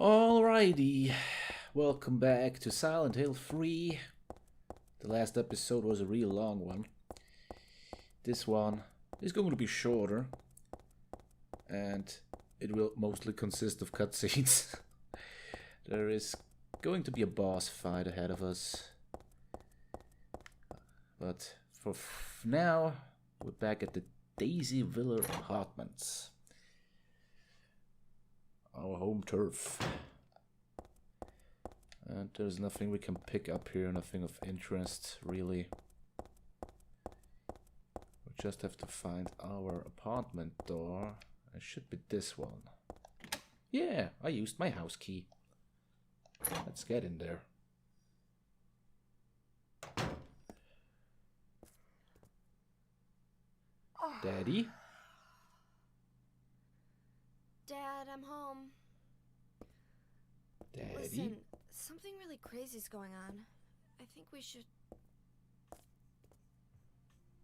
Alrighty, welcome back to Silent Hill 3. The last episode was a real long one. This one is going to be shorter, and it will mostly consist of cutscenes. There is going to be a boss fight ahead of us. But for now, we're back at the Daisy Villa Apartments. Our home turf. And there's nothing we can pick up here, nothing of interest, really. We just have to find our apartment door. It should be this one. Yeah, I used my house key. Let's get in there. Daddy? Dad, I'm home. Daddy? Listen, something really crazy's going on. I think we should...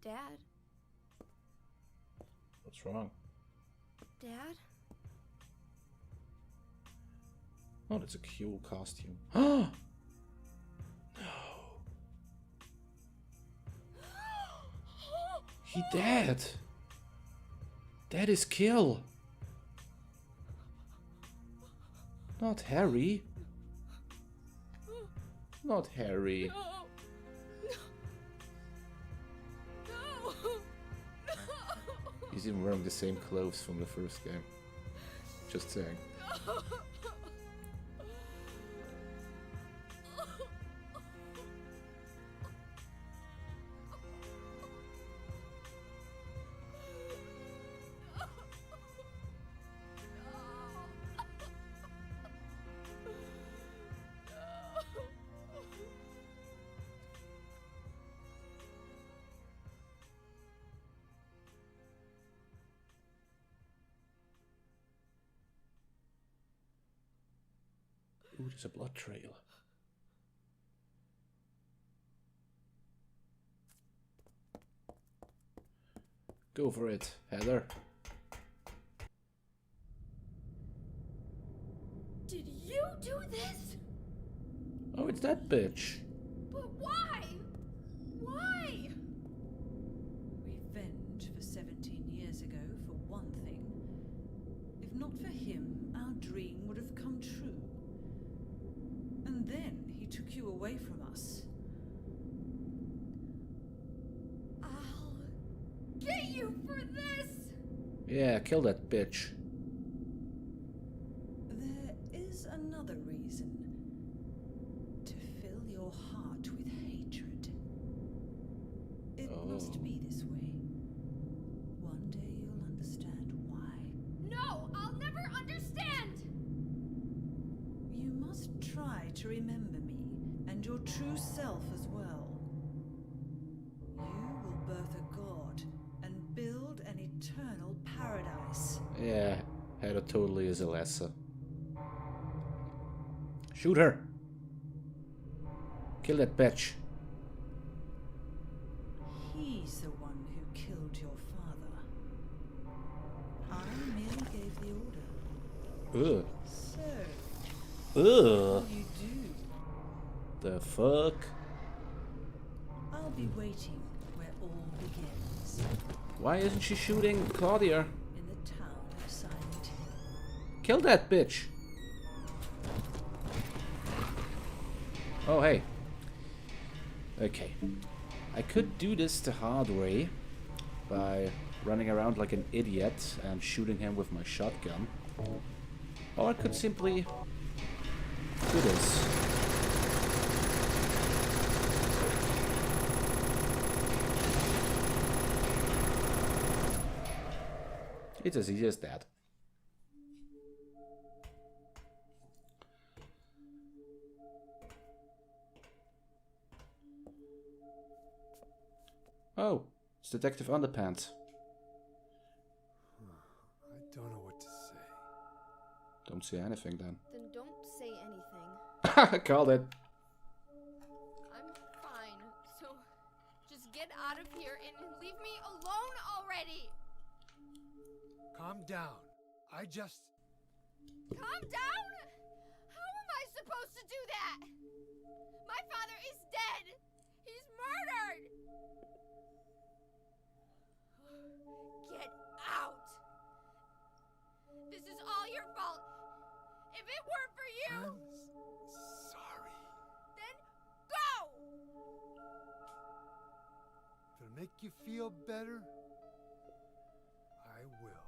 Dad? What's wrong? Dad? Oh, that's a cool costume. Oh! No. He dead. That is kill. Not Harry. Not Harry. No. He's even wearing the same clothes from the first game. Just saying. Ooh, there's a blood trail. Go for it, Heather. Did you do this? Oh, it's that bitch. But why? Why? Revenge for 17 years ago, for one thing. If not for him, our dream would have come true. And then he took you away from us. I'll get you for this! Yeah, kill that bitch. There is another reason. To fill your heart with hatred. It must be this way. One day you'll understand why. No, I'll never understand! You must try to remember me, and your true self as well. You will birth a god, and build an eternal paradise. Yeah, Heather totally is a lesser. Shoot her! Kill that bitch. He's the one who killed your father. I merely gave the order. Ugh. So, Ugh. what do you do? The fuck? I'll be waiting where all begins. Why isn't she shooting Claudia? In the town of Silent Hill. Kill that bitch! Oh, hey. Okay. I could do this the hard way by running around like an idiot and shooting him with my shotgun. Or I could simply do this. It's as easy as that. Oh, it's Detective Underpants. I don't know what to say. Don't say anything then. Then don't say anything. Called it. I'm fine, so just get out of here and leave me alone already! Calm down. I just... Calm down! supposed to do that? My father is dead! He's murdered! Get out! This is all your fault! If it weren't for you, I'm sorry. then go! If it'll make you feel better, I will.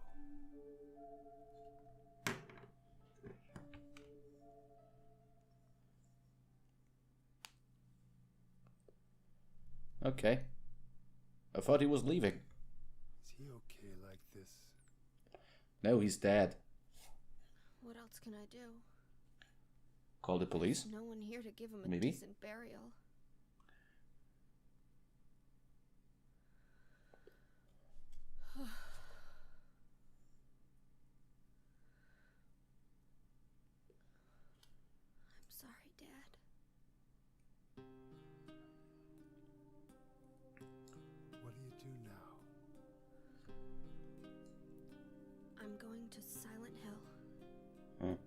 Okay. I thought he was leaving. Is he okay like this? No, he's dead. What else can I do? Call the police? No one here to give him a Maybe. decent burial. I'm sorry, Dad. What do you do now? I'm going to Silent Hill.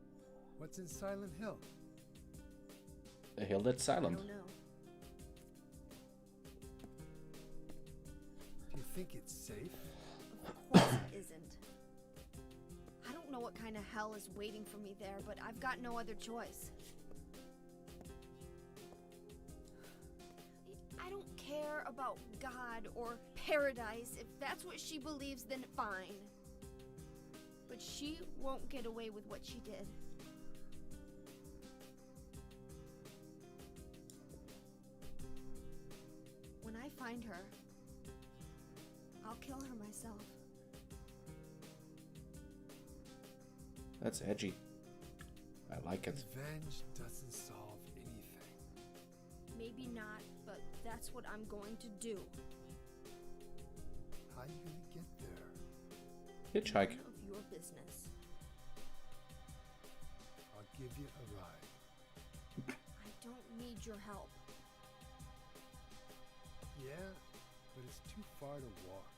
What's in Silent Hill? A hill that's I silent. don't know. Do you think it's safe? Of course it isn't. I don't know what kind of hell is waiting for me there, but I've got no other choice. I don't care about God or paradise. If that's what she believes, then fine. But she won't get away with what she did. When I find her, I'll kill her myself. That's edgy. I like it. Revenge doesn't solve anything. Maybe not, but that's what I'm going to do. How are you gonna get there? Hitchhike. None of your business. I'll give you a ride. I don't need your help. Yeah, but it's too far to walk.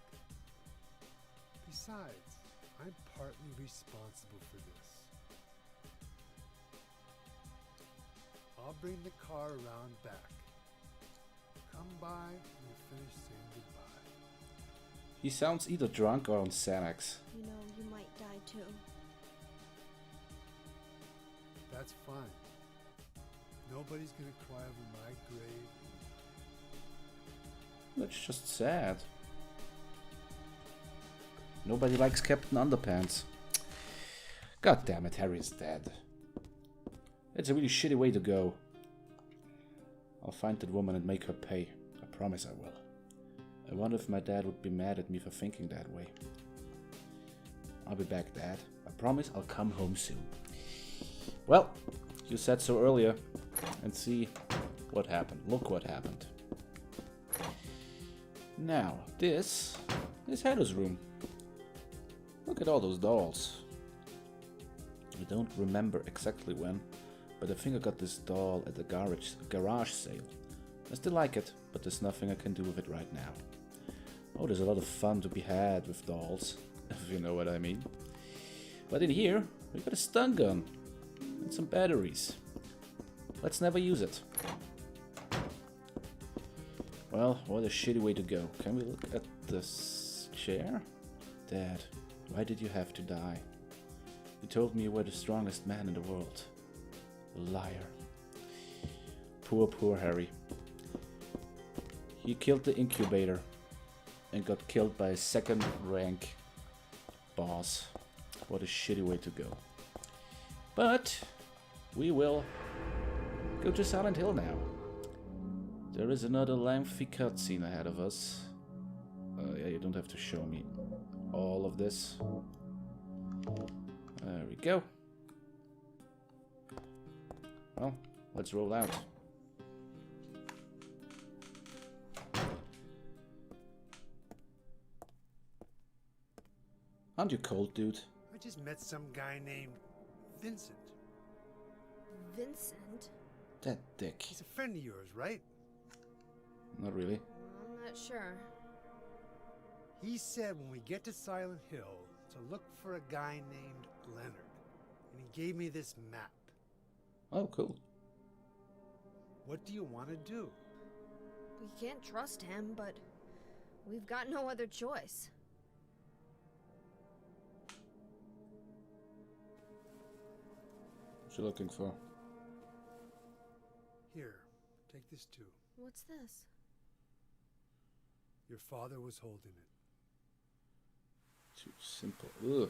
Besides, I'm partly responsible for this. I'll bring the car around back. Come by when you finish saying goodbye. He sounds either drunk or on Xanax. You know, you might die too. That's fine. Nobody's gonna cry over my grave. That's just sad. Nobody likes Captain Underpants. God damn it, Harry is dead. It's a really shitty way to go. I'll find that woman and make her pay. I promise I will. I wonder if my dad would be mad at me for thinking that way. I'll be back, Dad. I promise I'll come home soon. Well, you said so earlier. And see what happened. Look what happened. Now, this is Heather's room. Look at all those dolls. I don't remember exactly when, but I think I got this doll at the garage sale. I still like it, but there's nothing I can do with it right now. Oh, there's a lot of fun to be had with dolls, if you know what I mean. But in here, we got a stun gun and some batteries. Let's never use it. Well, what a shitty way to go. Can we look at this chair? Dad, why did you have to die? You told me you were the strongest man in the world. Liar. Poor, poor Harry. He killed the incubator and got killed by a second rank boss. What a shitty way to go. But we will go to Silent Hill now. There is another lengthy cutscene ahead of us. Yeah, you don't have to show me all of this. There we go. Well, let's roll out. Aren't you cold, dude? I just met some guy named Vincent. Vincent? That dick. He's a friend of yours, right? Not really. I'm not sure. He said when we get to Silent Hill to look for a guy named Leonard. And he gave me this map. Oh, cool. What do you want to do? We can't trust him, but we've got no other choice. What you looking for? Here, take this too. What's this? Your father was holding it. Too simple. Ugh.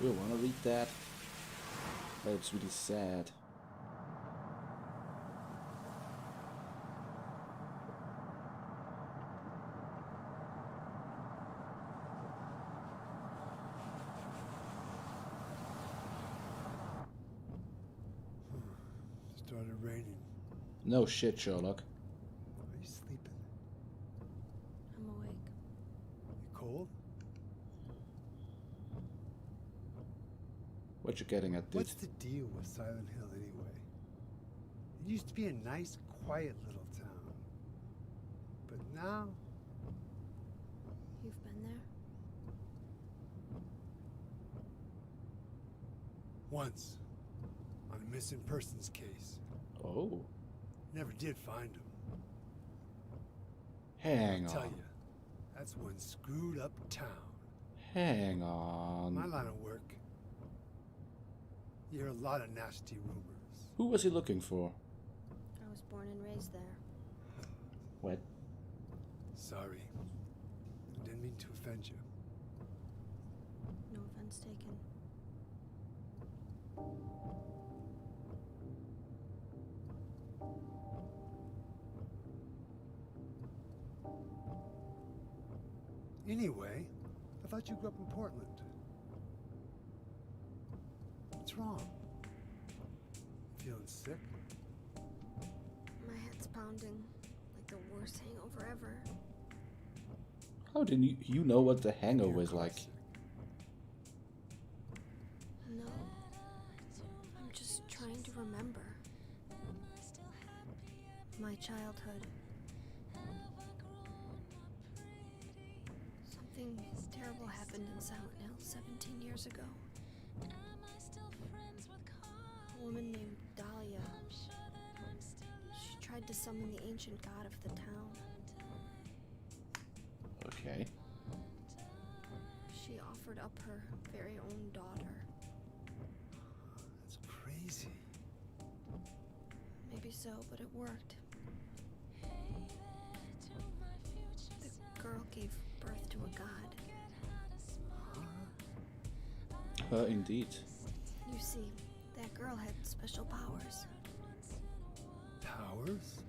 Do I want to read that? That's really sad. Started raining. No shit, Sherlock. Are you sleeping? I'm awake. You cold? What you getting at, dude? What's the deal with Silent Hill anyway? It used to be a nice, quiet little town. But now, You've been there? once, on a missing persons case. Oh. Never did find him. Hang I'll tell on. you, that's one screwed up town. Hang My on. line of work, you hear a lot of nasty rumors. Who was he looking for? I was born and raised there. What? Sorry. I didn't mean to offend you. No offense taken. Anyway, I thought you grew up in Portland. What's wrong? Feeling sick? My head's pounding like the worst hangover ever. How did you know what the hangover You're is like? classic. No. I'm just trying to remember. My childhood. Something terrible happened in Silent Hill 17 years ago. A woman named Dahlia. She tried to summon the ancient god of the town. Okay. She offered up her very own daughter. That's crazy. Maybe so, but it worked. The girl gave birth to a god. Indeed. You see, that girl had special powers. Powers?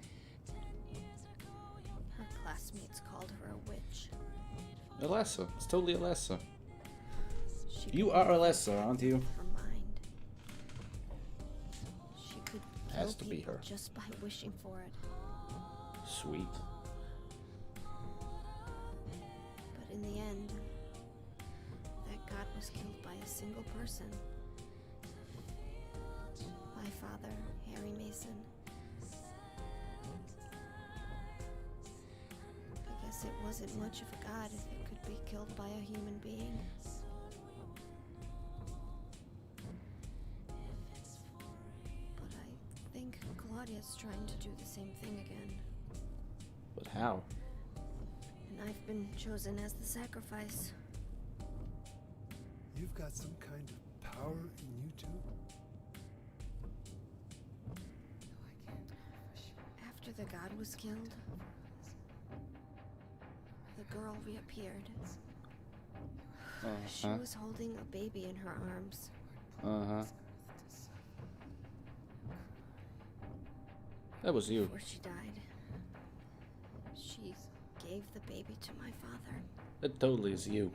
Her classmates called her a witch. Alessa. It's totally Alessa. She You could are manipulate Alessa, aren't you? Her mind. She could kill Has to be people her. just by wishing for it. Sweet. But in the end, that god was killed by a single person. My father, Harry Mason. I guess it wasn't much of a god if it could be killed by a human being. But I think Claudia's trying to do the same thing again. But how? And I've been chosen as the sacrifice. You've got some kind of power in you too? After the god was killed, the girl reappeared. She was holding a baby in her arms. Uh-huh. That was you. Before she died, she gave the baby to my father. That totally is you.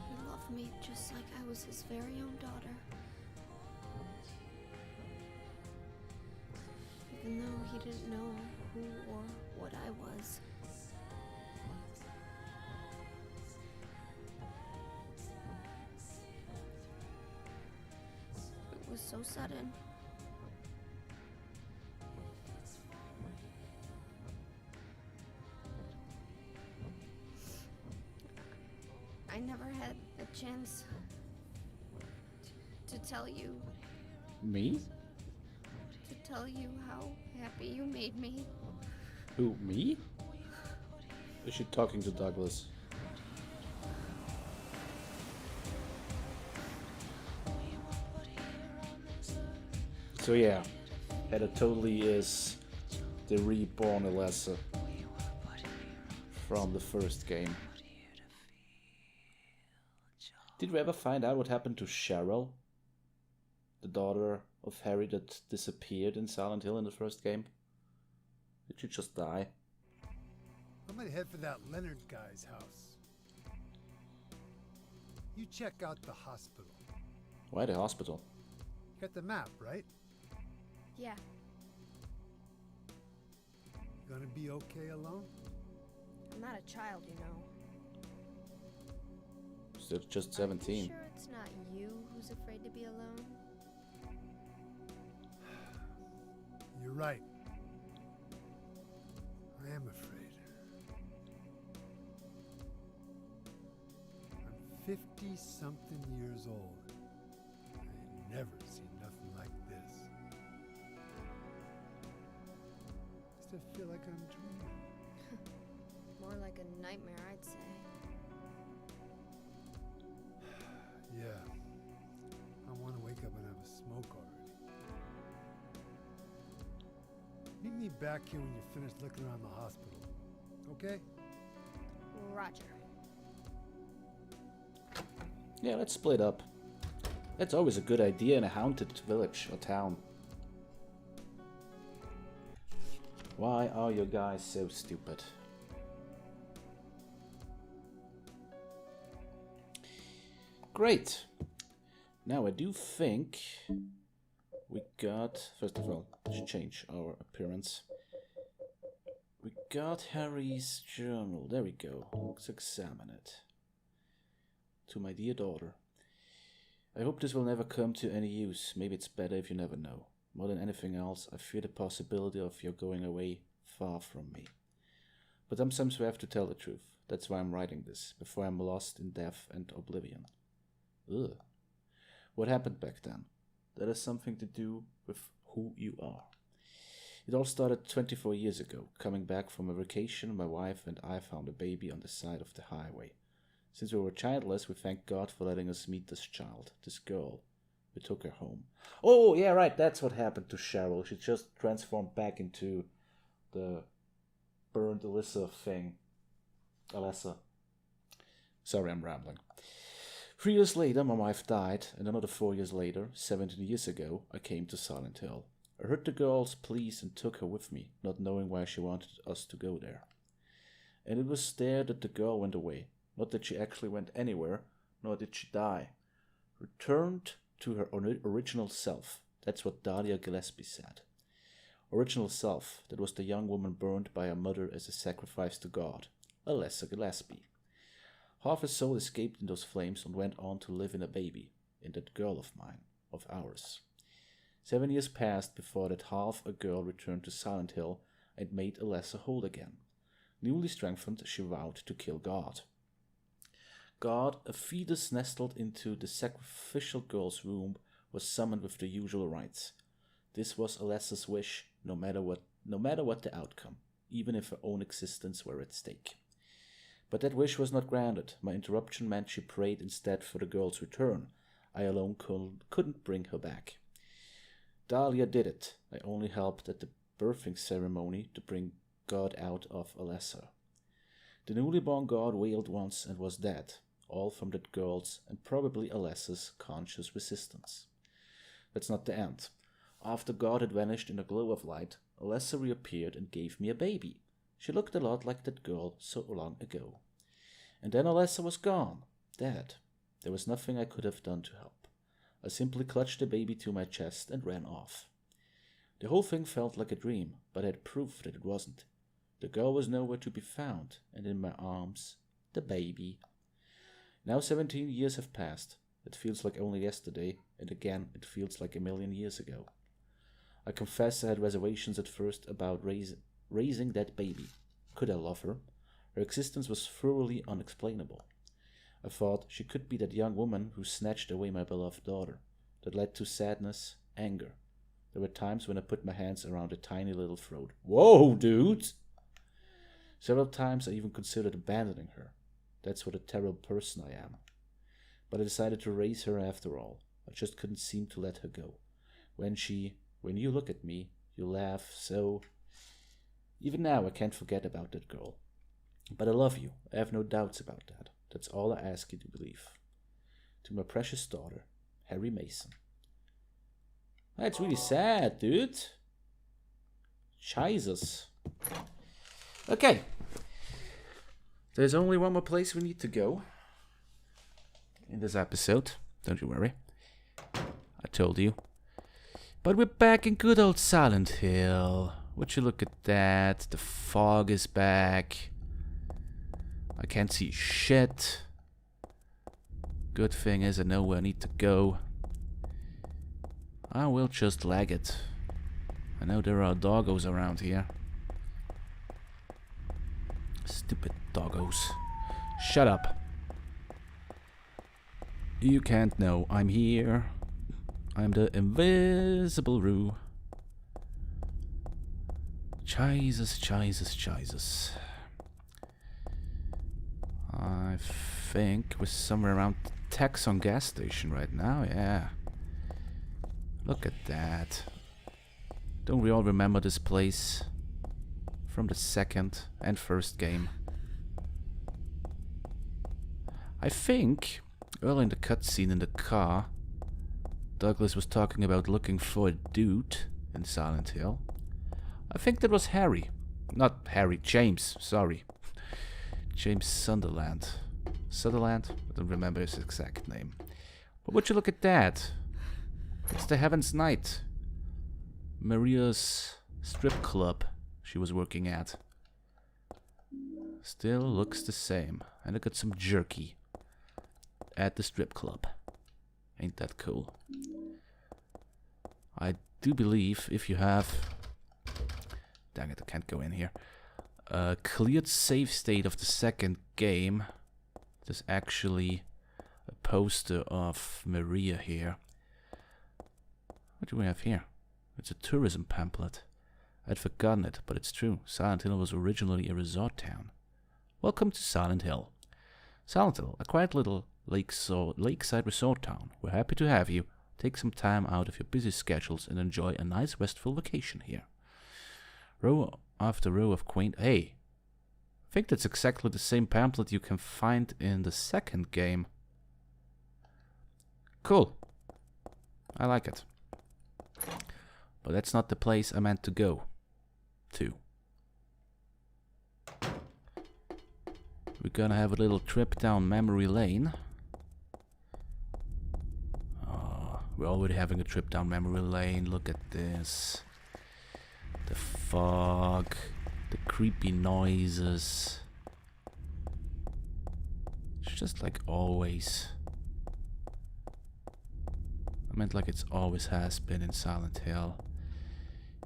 He loved me just like I was his very own daughter. Even though he didn't know who or what I was. It was so sudden. I never had a chance to tell you. Me? To tell you how happy you made me. Who, me? Is she talking to Douglas? So yeah, Hedda totally is the reborn Alessa from the first game. Did we ever find out what happened to Cheryl? The daughter of Harry that disappeared in Silent Hill in the first game? Did she just die? I might head for that Leonard guy's house. You check out the hospital. Why the hospital? You got the map, right? Yeah. You gonna be okay alone? I'm not a child, you know. Still just Are 17. you sure it's not you who's afraid to be alone? You're right. I am afraid. I'm 50-something years old. I ain't never seen nothing like this. Still feel like I'm dreaming. More like a nightmare, I'd say. Yeah. I want to wake up and have a smoke already. Meet me back here when you're finished looking around the hospital. Okay? Roger. Yeah, let's split up. That's always a good idea in a haunted village or town. Why are you guys so stupid? Great. Now I do think we got, first of all, let's change our appearance. We got Harry's journal. There we go. Let's examine it. To my dear daughter. I hope this will never come to any use. Maybe it's better if you never know. More than anything else, I fear the possibility of your going away far from me. But sometimes we have to tell the truth. That's why I'm writing this, before I'm lost in death and oblivion. Ugh. What happened back then? That has something to do with who you are. It all started 24 years ago. Coming back from a vacation, my wife and I found a baby on the side of the highway. Since we were childless, we thank God for letting us meet this child, this girl. We took her home. Oh, yeah, right, that's what happened to Cheryl. She just transformed back into the burned Alessa thing. Alessa. Sorry, I'm rambling. 3 years later, my wife died, and another 4 years later, 17 years ago, I came to Silent Hill. I heard the girls' pleas and took her with me, not knowing why she wanted us to go there. And it was there that the girl went away. Not that she actually went anywhere, nor did she die. Returned to her original self. That's what Dahlia Gillespie said. Original self, that was the young woman burned by her mother as a sacrifice to God. Alessa Gillespie. Half her soul escaped in those flames and went on to live in a baby, in that girl of mine, of ours. 7 years passed before that half a girl returned to Silent Hill and made Alessa whole again. Newly strengthened, she vowed to kill God. God, a fetus nestled into the sacrificial girl's womb, was summoned with the usual rites. This was Alessa's wish, no matter what the outcome, even if her own existence were at stake. But that wish was not granted. My interruption meant she prayed instead for the girl's return. I alone couldn't bring her back. Dahlia did it. I only helped at the birthing ceremony to bring God out of Alessa. The newly born God wailed once and was dead, all from that girl's and probably Alessa's conscious resistance. That's not the end. After God had vanished in a glow of light, Alessa reappeared and gave me a baby. She looked a lot like that girl so long ago. And then Alessa was gone, dead. There was nothing I could have done to help. I simply clutched the baby to my chest and ran off. The whole thing felt like a dream, but I had proof that it wasn't. The girl was nowhere to be found, and in my arms, the baby. Now 17 years have passed. It feels like only yesterday, and again it feels like a million years ago. I confess I had reservations at first about raising that baby. Could I love her? Her existence was thoroughly unexplainable. I thought she could be that young woman who snatched away my beloved daughter. That led to sadness, anger. There were times when I put my hands around a tiny little throat. Whoa, dude! Several times I even considered abandoning her. That's what a terrible person I am. But I decided to raise her after all. I just couldn't seem to let her go. When you look at me, you laugh, so... Even now I can't forget about that girl. But I love you. I have no doubts about that. That's all I ask you to believe. To my precious daughter, Harry Mason. That's really sad, dude. Jesus. Okay. There's only one more place we need to go in this episode. Don't you worry. I told you. But we're back in good old Silent Hill. Would you look at that? The fog is back. I can't see shit. Good thing is I know where I need to go. I will just lag it. I know there are doggos around here. Stupid doggos. Shut up. You can't know I'm here. I'm the invisible Roo. Jesus, Jesus, Jesus. I think we're somewhere around the Texon gas station right now, yeah. Look at that. Don't we all remember this place? From the second and first game. I think, early in the cutscene in the car, Douglas was talking about looking for a dude in Silent Hill. I think that was Harry. Not Harry, James, sorry. James Sunderland. Sutherland? I don't remember his exact name. But would you look at that? It's the Heaven's Night. Maria's strip club she was working at. Still looks the same. And I got some jerky at the strip club. Ain't that cool? I do believe if you have... Dang it, I can't go in here. A cleared save state of the second game. There's actually a poster of Maria here. What do we have here? It's a tourism pamphlet. I'd forgotten it, but it's true. Silent Hill was originally a resort town. Welcome to Silent Hill. Silent Hill, a quiet little lakeside resort town. We're happy to have you. Take some time out of your busy schedules and enjoy a nice restful vacation here. Row after row of quaint... Hey! I think that's exactly the same pamphlet you can find in the second game. Cool. I like it. But that's not the place I meant to go to. We're gonna have a little trip down memory lane. Oh, we're already having a trip down memory lane. Look at this. The fog. The creepy noises. It's just like always. I meant like it's always has been in Silent Hill.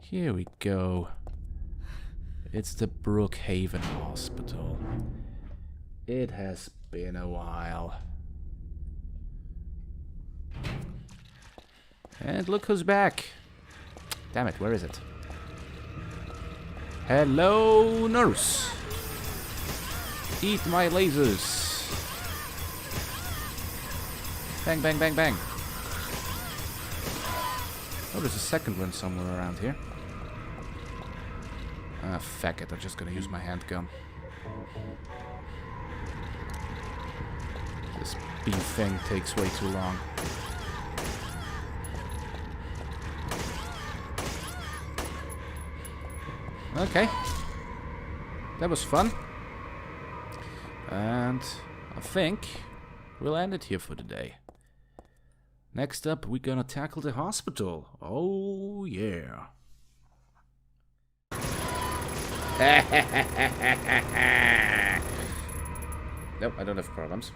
Here we go. It's the Brookhaven Hospital. It has been a while. And look who's back. Damn it, where is it? Hello, nurse. Eat my lasers. Bang, bang, bang, bang. Oh, there's a second one somewhere around here. Ah, fuck it. I'm just gonna use my handgun. This beam thing takes way too long. Okay. That was fun. And I think we'll end it here for today. Next up, we're gonna tackle the hospital. Oh, yeah. Nope, I don't have problems.